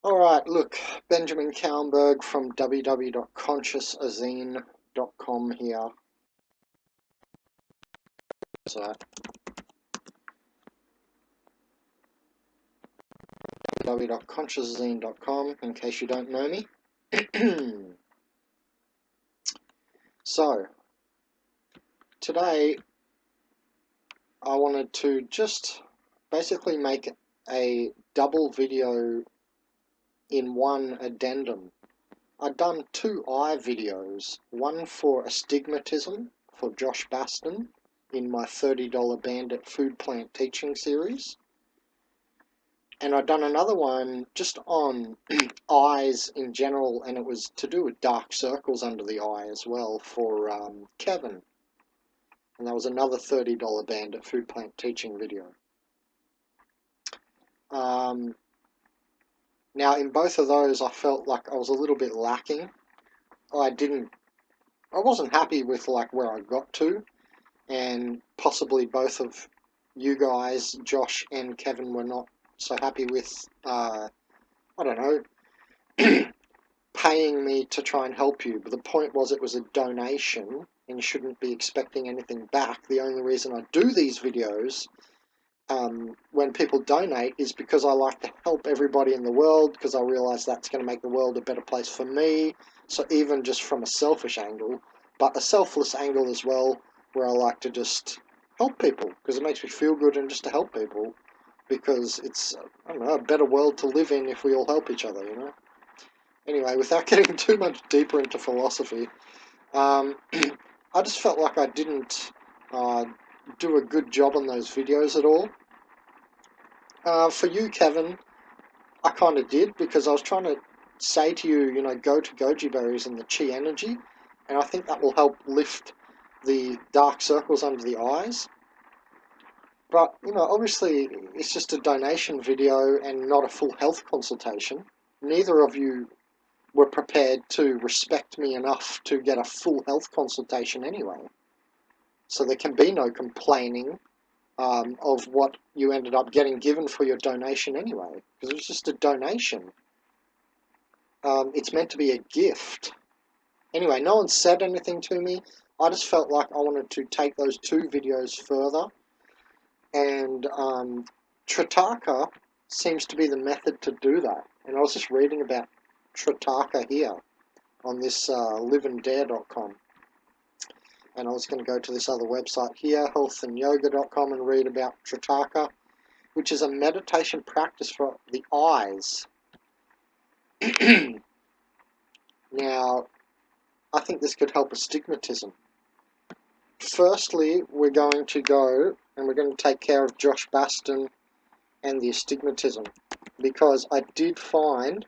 Alright, look, Benjamin Kallenberg from www.consciousazine.com here. So, www.consciousazine.com in case you don't know me. So, today I wanted to just basically make a double video in one addendum. I've done two eye videos, one for astigmatism for Josh Baston in my $30 Bandit food plant teaching series, and I've done another one just on eyes in general, and it was to do with dark circles under the eye as well for Kevin, and that was another $30 Bandit food plant teaching video. Now, in both of those, I felt like I was a little bit lacking. I wasn't happy with like where I got to, and possibly both of you guys, Josh and Kevin, were not so happy with, I don't know, paying me to try and help you. But the point was it was a donation, and you shouldn't be expecting anything back. The only reason I do these videos when people donate is because I like to help everybody in the world, because I realize that's going to make the world a better place for me. So even just from a selfish angle, but a selfless angle as well, where I like to just help people, because it makes me feel good and just to help people, because it's, I don't know, a better world to live in if we all help each other, you know? Anyway, without getting too much deeper into philosophy, I just felt like I didn't do a good job on those videos at all. For you, Kevin, I kind of did, because I was trying to say to you, you know, go to goji berries and the chi energy, and I think that will help lift the dark circles under the eyes. But, you know, obviously it's just a donation video and not a full health consultation. Neither of you were prepared to respect me enough to get a full health consultation anyway. So there can be no complaining of what you ended up getting given for your donation anyway, because it was just a donation. It's meant to be a gift. Anyway, no one said anything to me. I just felt like I wanted to take those two videos further, and Tatraka seems to be the method to do that. And I was just reading about Tatraka here on this liveanddare.com. And I was going to go to this other website here, healthandyoga.com, and read about Tatraka, which is a meditation practice for the eyes. Now, I think this could help astigmatism. Firstly, we're going to go and we're going to take care of Josh Baston and the astigmatism, because I did find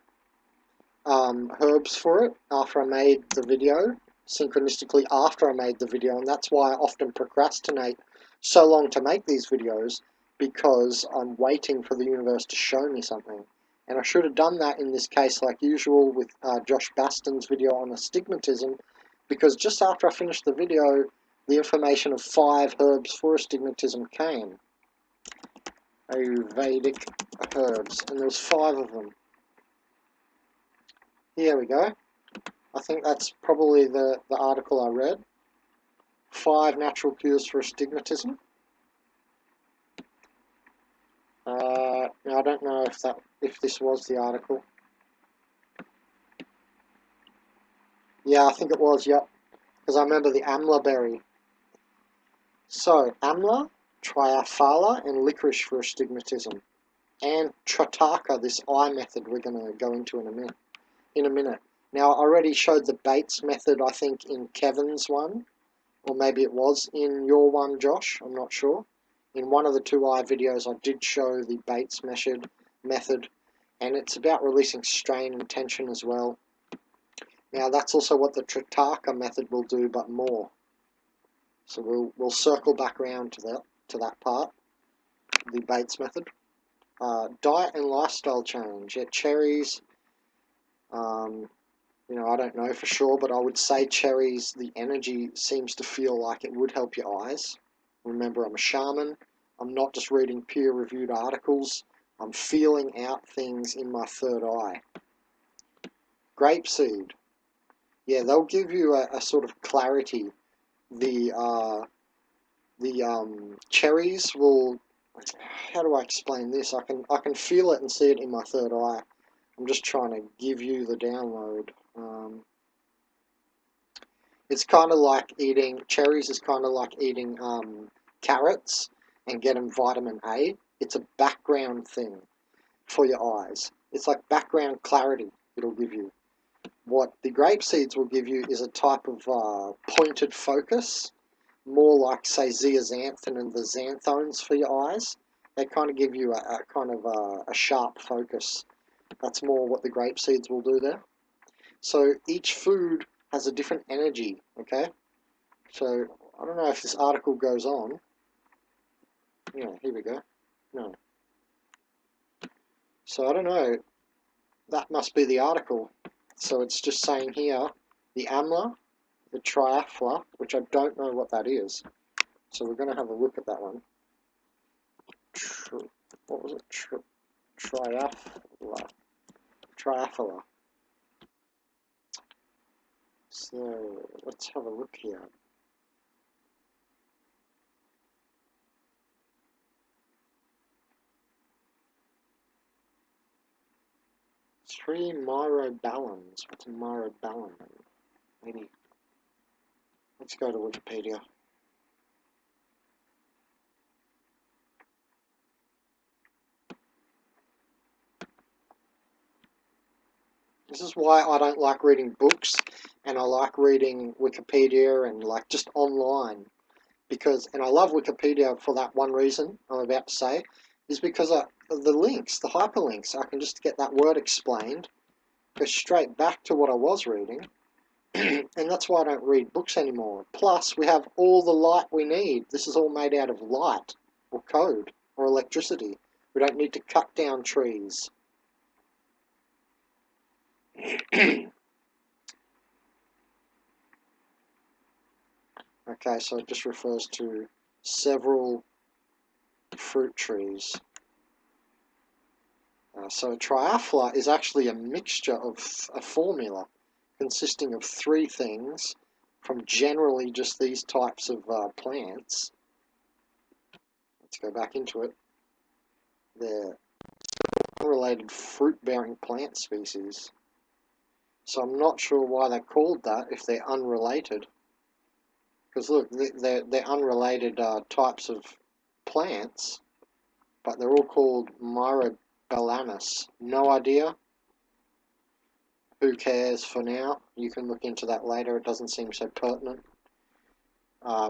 herbs for it after I made the video, synchronistically after I made the video, and that's why I often procrastinate so long to make these videos, because I'm waiting for the universe to show me something. And I should have done that in this case like usual with Josh Baston's video on astigmatism, because just after I finished the video, the information of 5 herbs for astigmatism came. Ayurvedic herbs, and there was 5 of them. Here we go. I think that's probably the article I read. 5 natural cures for astigmatism. Now I don't know if this was the article. Yeah, I think it was, yep. Because I remember the amla berry. So, amla, triaphala, and licorice for astigmatism. And Tatraka, this eye method we're going to go into in a minute. Now, I already showed the Bates method, I think, in Kevin's one. Or maybe it was in your one, Josh. I'm not sure. In one of the 2 eye videos, I did show the Bates method. And it's about releasing strain and tension as well. Now, that's also what the Tatraka method will do, but more. So we'll circle back around to that part, the Bates method. Diet and lifestyle change. Yeah, cherries. You know, I don't know for sure, but I would say cherries, the energy seems to feel like it would help your eyes. Remember, I'm a shaman. I'm not just reading peer-reviewed articles. I'm feeling out things in my third eye. Grapeseed. Yeah, they'll give you a sort of clarity. The cherries will, how do I explain this? I can feel it and see it in my third eye. I'm just trying to give you the download. It's kind of like eating cherries. Is kind of like eating carrots and getting vitamin A. It's a background thing for your eyes. It's like background clarity it'll give you. What the grape seeds will give you is a type of pointed focus, more like, say, zeaxanthin and the xanthones for your eyes. They kind of give you a kind of a sharp focus. That's more what the grape seeds will do there. So each food has a different energy, okay? So I don't know if this article goes on. Yeah, here we go. No. So I don't know. That must be the article. So it's just saying here, the amla, the triaphla, which I don't know what that is. So we're going to have a look at that one. What was it? Triaphla. Triaphla. So let's have a look here. Three myrobalans. What's a myrobalan? Maybe. Let's go to Wikipedia. This is why I don't like reading books, and I like reading Wikipedia and like just online. Because, and I love Wikipedia for that one reason I'm about to say, is because the links, the hyperlinks, I can just get that word explained, go straight back to what I was reading, and that's why I don't read books anymore. Plus, we have all the light we need. This is all made out of light, or code, or electricity. We don't need to cut down trees. Okay, so it just refers to several fruit trees. So triaphla is actually a mixture of a formula consisting of three things from generally just these types of plants. Let's go back into it. They're unrelated fruit-bearing plant species. So I'm not sure why they're called that if they're unrelated. Because look, they're unrelated types of plants, but they're all called myrobalanus. No idea. Who cares for now? You can look into that later. It doesn't seem so pertinent.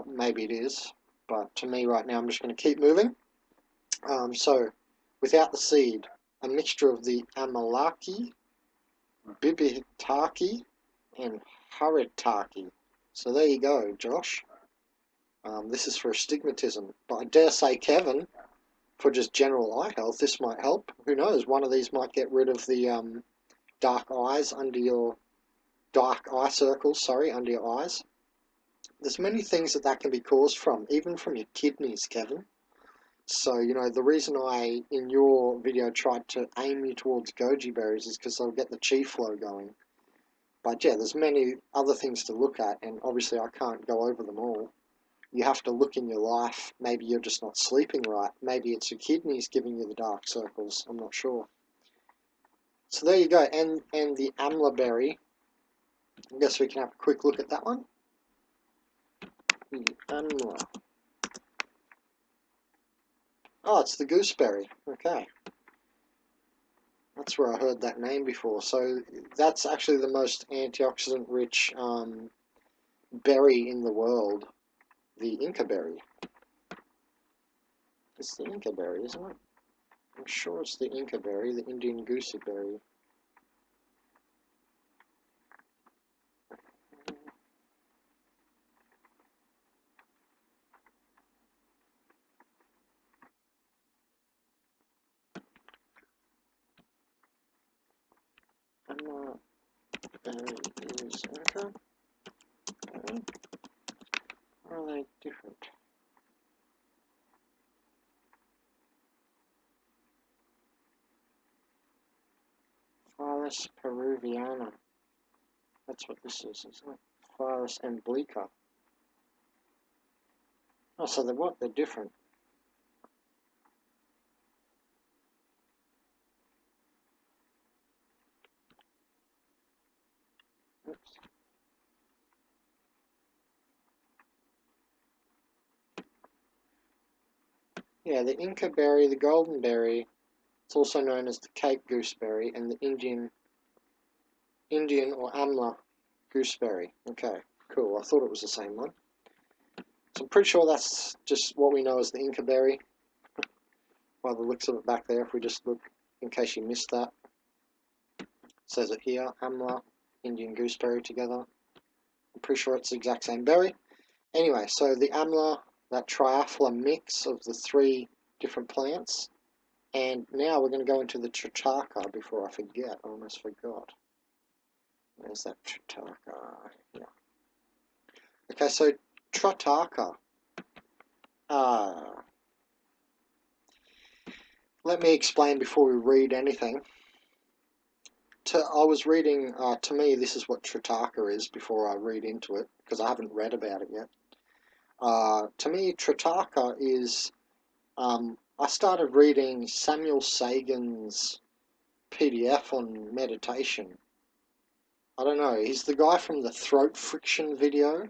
Maybe it is, but to me right now I'm just going to keep moving. So, without the seed, a mixture of the amalaki, bibitaki, and haritaki. So there you go, Josh. This is for astigmatism, but I dare say, Kevin, for just general eye health, this might help. Who knows? One of these might get rid of the dark eyes under your dark eye circles. Sorry, under your eyes. There's many things that can be caused from, even from your kidneys, Kevin. So, you know, the reason I, in your video, tried to aim you towards goji berries is because they'll get the chi flow going. But yeah, there's many other things to look at, and obviously I can't go over them all. You have to look in your life. Maybe you're just not sleeping right. Maybe it's your kidneys giving you the dark circles. I'm not sure. So there you go. And the amla berry. I guess we can have a quick look at that one. The amla. Oh, it's the gooseberry. Okay. That's where I heard that name before. So that's actually the most antioxidant rich berry in the world. The Inca berry. It's the Inca berry, isn't it? I'm sure it's the Inca berry, the Indian gooseberry. Amla berry is Inca. Are they different? Virus peruviana. That's what this is, isn't it? Virus umbilica. Oh, so they're what? They're different. Oops. Yeah, the Inca berry, the golden berry, it's also known as the Cape gooseberry, and the Indian or Amla gooseberry. Okay, cool. I thought it was the same one. So I'm pretty sure that's just what we know as the Inca berry, by the looks of it back there, if we just look, in case you missed that. It says it here, Amla, Indian gooseberry together. I'm pretty sure it's the exact same berry. Anyway, so the Amla, that triaphla mix of the three different plants. And now we're going to go into the Tatraka before I forget. I almost forgot. Where's that Tatraka? Yeah. Okay, so Tatraka. Let me explain before we read anything. I was reading, to me, this is what Tatraka is before I read into it, because I haven't read about it yet. To me, Tatraka is, I started reading Samuel Sagan's PDF on meditation. I don't know, he's the guy from the throat friction video,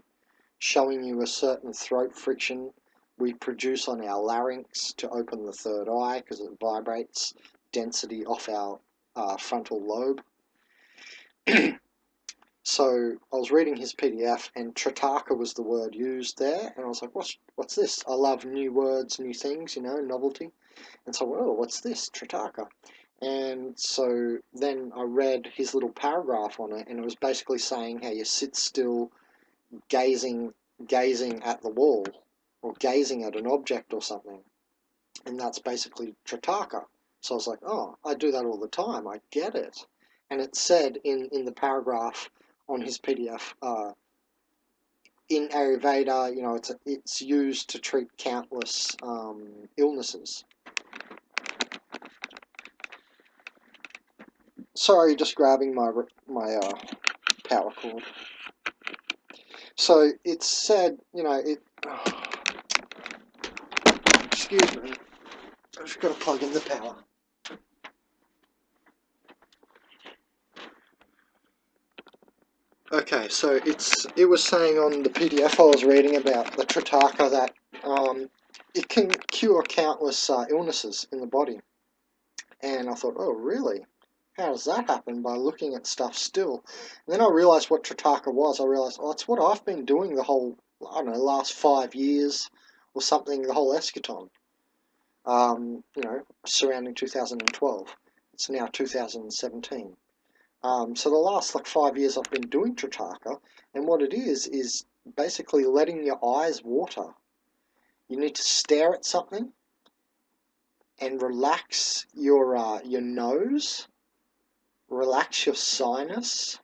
showing you a certain throat friction we produce on our larynx to open the third eye because it vibrates density off our frontal lobe. So I was reading his PDF, and Tatraka was the word used there, and I was like, what's this? I love new words, new things, you know, novelty. And so, oh, what's this? Tatraka. And so then I read his little paragraph on it, and it was basically saying how you sit still, gazing at the wall, or gazing at an object or something. And that's basically Tatraka. So I was like, oh, I do that all the time, I get it. And it said in the paragraph on his PDF, in Ayurveda, you know, it's used to treat countless illnesses. Sorry, just grabbing my power cord. So it said, you know, excuse me, I've just got to plug in the power. Okay, so it was saying on the PDF I was reading about the Tatraka that it can cure countless illnesses in the body. And I thought, oh, really? How does that happen? By looking at stuff still. And then I realised what Tatraka was. I realised, oh, it's what I've been doing the whole, I don't know, last 5 years or something, the whole eschaton. You know, surrounding 2012. It's now 2017. So the last 5 years I've been doing Tatraka, and what it is basically letting your eyes water. You need to stare at something and relax your nose, relax your sinus,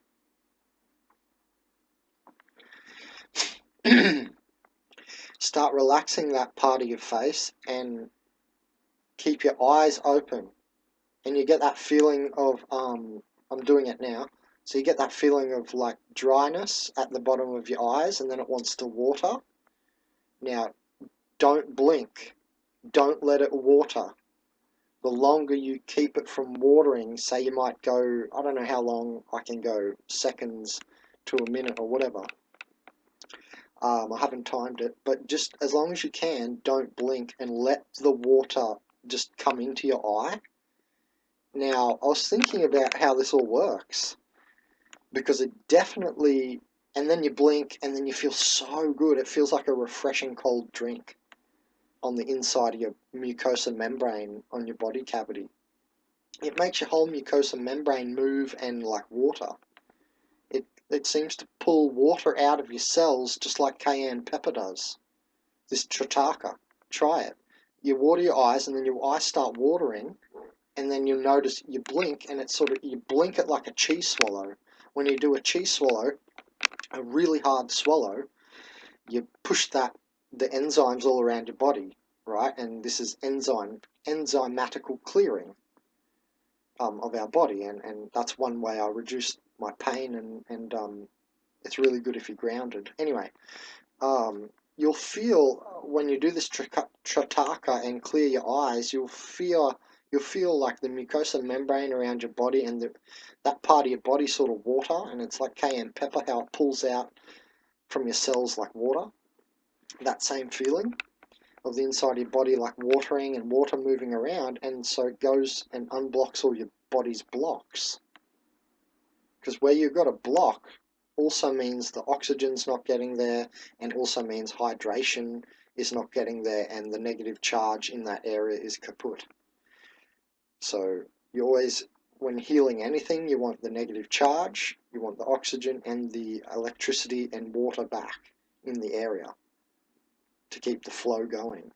start relaxing that part of your face and keep your eyes open. And you get that feeling of, I'm doing it now, so you get that feeling of like dryness at the bottom of your eyes, and then it wants to water. Now, don't blink. Don't let it water. The longer you keep it from watering, say you might go, I don't know how long I can go, seconds to a minute or whatever. I haven't timed it, but just as long as you can, don't blink and let the water just come into your eye. Now, I was thinking about how this all works, because it definitely, and then you blink and then you feel so good. It feels like a refreshing cold drink on the inside of your mucosa membrane on your body cavity. It makes your whole mucosa membrane move and like water. It seems to pull water out of your cells just like cayenne pepper does. This Tatraka, try it. You water your eyes and then your eyes start watering, and then you'll notice you blink and it's sort of, you blink it like a cheese swallow. When you do a cheese swallow, a really hard swallow, you push the enzymes all around your body, right? And this is enzymatic clearing. of our body, and that's one way I reduce my pain, and it's really good if you're grounded. Anyway, you'll feel when you do this Tatraka and clear your eyes, you'll feel like the mucosa membrane around your body and that part of your body sort of water, and it's like cayenne pepper, how it pulls out from your cells like water. That same feeling of the inside of your body like watering and water moving around, and so it goes and unblocks all your body's blocks. Because where you've got a block also means the oxygen's not getting there, and also means hydration is not getting there, and the negative charge in that area is kaput. So you always, when healing anything, you want the negative charge, you want the oxygen and the electricity and water back in the area to keep the flow going.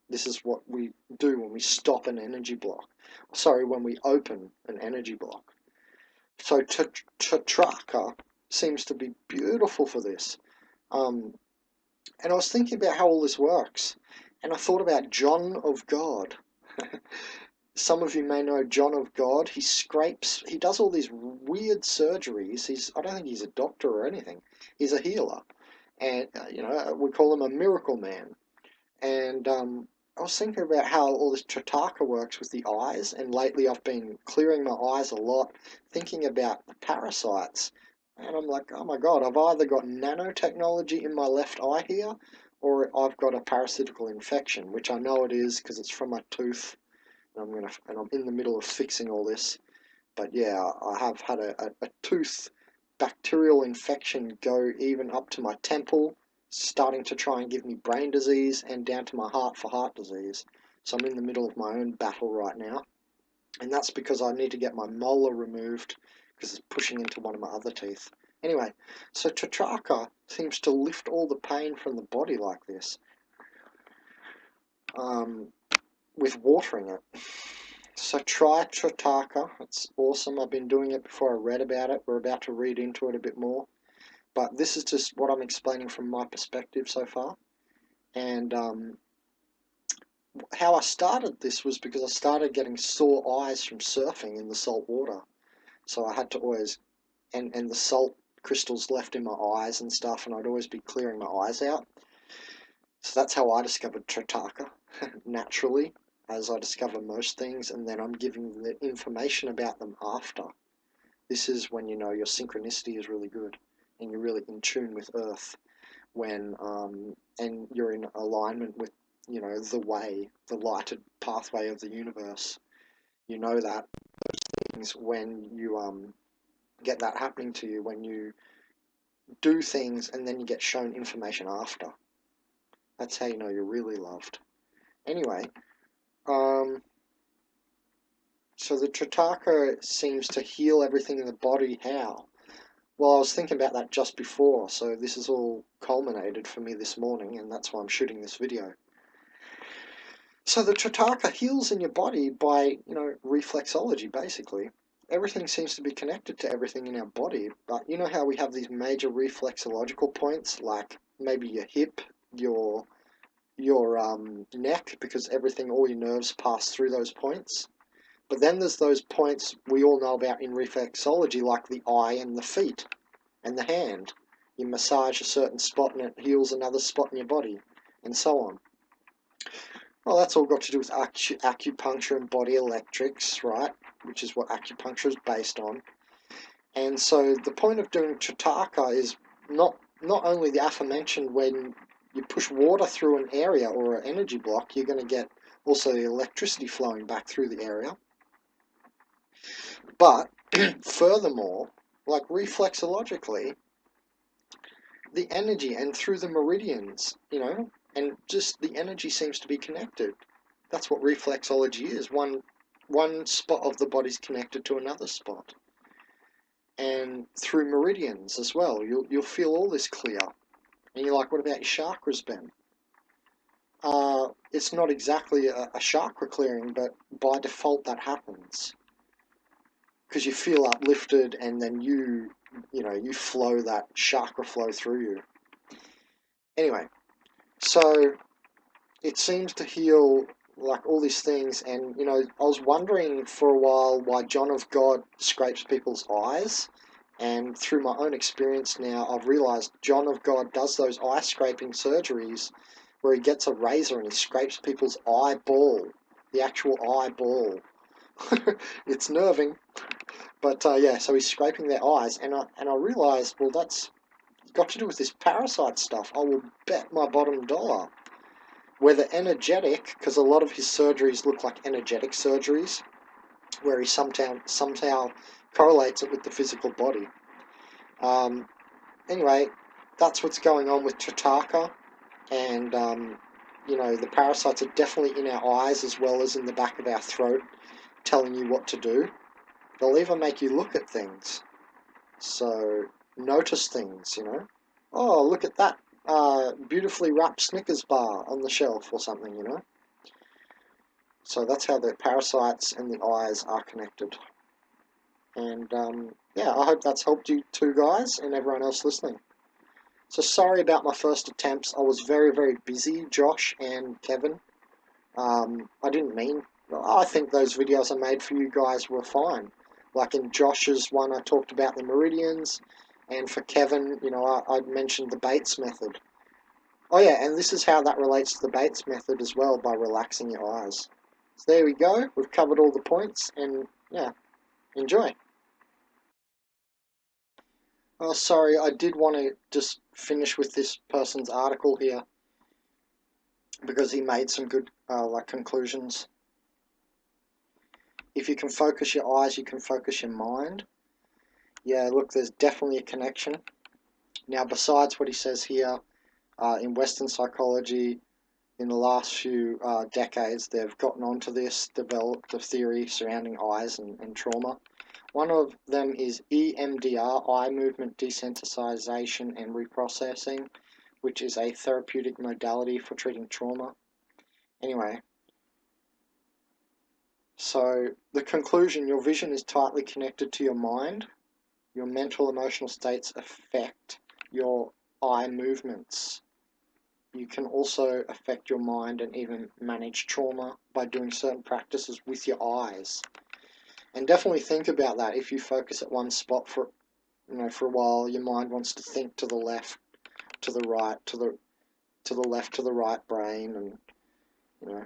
This is what we do when we stop an energy block. Sorry, when we open an energy block. So Tatraka seems to be beautiful for this. And I was thinking about how all this works, and I thought about John of God. Some of you may know John of God. He does all these weird surgeries. I don't think he's a doctor or anything. He's a healer. And, we call him a miracle man. And I was thinking about how all this Tatraka works with the eyes, and lately I've been clearing my eyes a lot, thinking about the parasites. And I'm like, oh my God, I've either got nanotechnology in my left eye here, or I've got a parasitical infection, which I know it is because it's from my tooth. And I'm in the middle of fixing all this. But yeah, I have had a tooth bacterial infection go even up to my temple, starting to try and give me brain disease, and down to my heart for heart disease. So I'm in the middle of my own battle right now. And that's because I need to get my molar removed because it's pushing into one of my other teeth. Anyway, so Tatraka seems to lift all the pain from the body like this, with watering it. So try Tatraka. It's awesome. I've been doing it before I read about it. We're about to read into it a bit more. But this is just what I'm explaining from my perspective so far. And how I started this was because I started getting sore eyes from surfing in the salt water. So I had to always, and the salt crystals left in my eyes and stuff, and I'd always be clearing my eyes out. So that's how I discovered Tatraka, naturally, as I discover most things, and then I'm giving the information about them after. This is when you know your synchronicity is really good, and you're really in tune with Earth, when and you're in alignment with, the way, the lighted pathway of the universe. You know that things when you get that happening to you, when you do things and then you get shown information after. That's how you know you're really loved. Anyway, so the Tatraka seems to heal everything in the body. How? Well, I was thinking about that just before, so this is all culminated for me this morning, and that's why I'm shooting this video. So the Tatraka heals in your body by, reflexology, basically. Everything seems to be connected to everything in our body, but you know how we have these major reflexological points, like maybe your hip, your neck, because all your nerves pass through those points. But then there's those points we all know about in reflexology, like the eye and the feet and the hand. You massage a certain spot and it heals another spot in your body, and so on. Well, that's all got to do with acupuncture and body electrics, right? Which is what acupuncture is based on. And so the point of doing Tatraka is not only the aforementioned, when you push water through an area or an energy block, you're going to get also the electricity flowing back through the area. But furthermore, like reflexologically, the energy and through the meridians, and just the energy seems to be connected. That's what reflexology is. One spot of the body's connected to another spot. And through meridians as well, you'll feel all this clear. And you're like, what about your chakras, Ben? It's not exactly a chakra clearing, but by default that happens. Because you feel uplifted, and then you flow that chakra flow through you. Anyway, so it seems to heal like all these things, and you know, I was wondering for a while why John of God scrapes people's eyes, and through my own experience now, I've realised John of God does those eye scraping surgeries where he gets a razor and he scrapes people's eyeball, the actual eyeball. It's nerving, but yeah, so he's scraping their eyes, and I realised, well, that's got to do with this parasite stuff. I will bet my bottom dollar. Whether energetic, because a lot of his surgeries look like energetic surgeries, where he somehow correlates it with the physical body. Anyway, that's what's going on with Tatraka, and you know, the parasites are definitely in our eyes as well as in the back of our throat, telling you what to do. They'll even make you look at things. So notice things, you know. Oh, look at that beautifully wrapped Snickers bar on the shelf or something, you know. So that's how the parasites and the eyes are connected. And yeah, I hope that's helped you too, guys, and everyone else listening. So sorry about my first attempts. I was very, very busy, Josh and Kevin. I didn't mean... I think those videos I made for you guys were fine. Like in Josh's one, I talked about the meridians, and for Kevin, you know, I mentioned the Bates method. Oh yeah, and this is how that relates to the Bates method as well, by relaxing your eyes. So there we go, we've covered all the points, and yeah, enjoy. Oh, sorry, I did want to just finish with this person's article here, because he made some good like conclusions. If you can focus your eyes, you can focus your mind. Yeah, look, there's definitely a connection. Now, besides what he says here, in Western psychology, in the last few decades, they've gotten onto this, developed a theory surrounding eyes and trauma. One of them is EMDR, eye movement desensitization and reprocessing, which is a therapeutic modality for treating trauma. Anyway, so the conclusion, your vision is tightly connected to your mind. Your mental, emotional states affect your eye movements. You can also affect your mind and even manage trauma by doing certain practices with your eyes. And definitely think about that. If you focus at one spot for, you know, for a while, your mind wants to think to the left, to the right, to the left, to the right brain, and you know,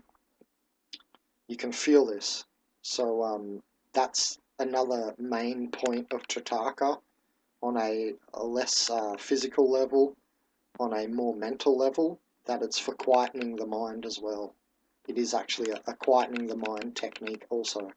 you can feel this. So that's another main point of Tatraka, on a less physical level, on a more mental level, that it's for quietening the mind as well. It is actually a quietening the mind technique also.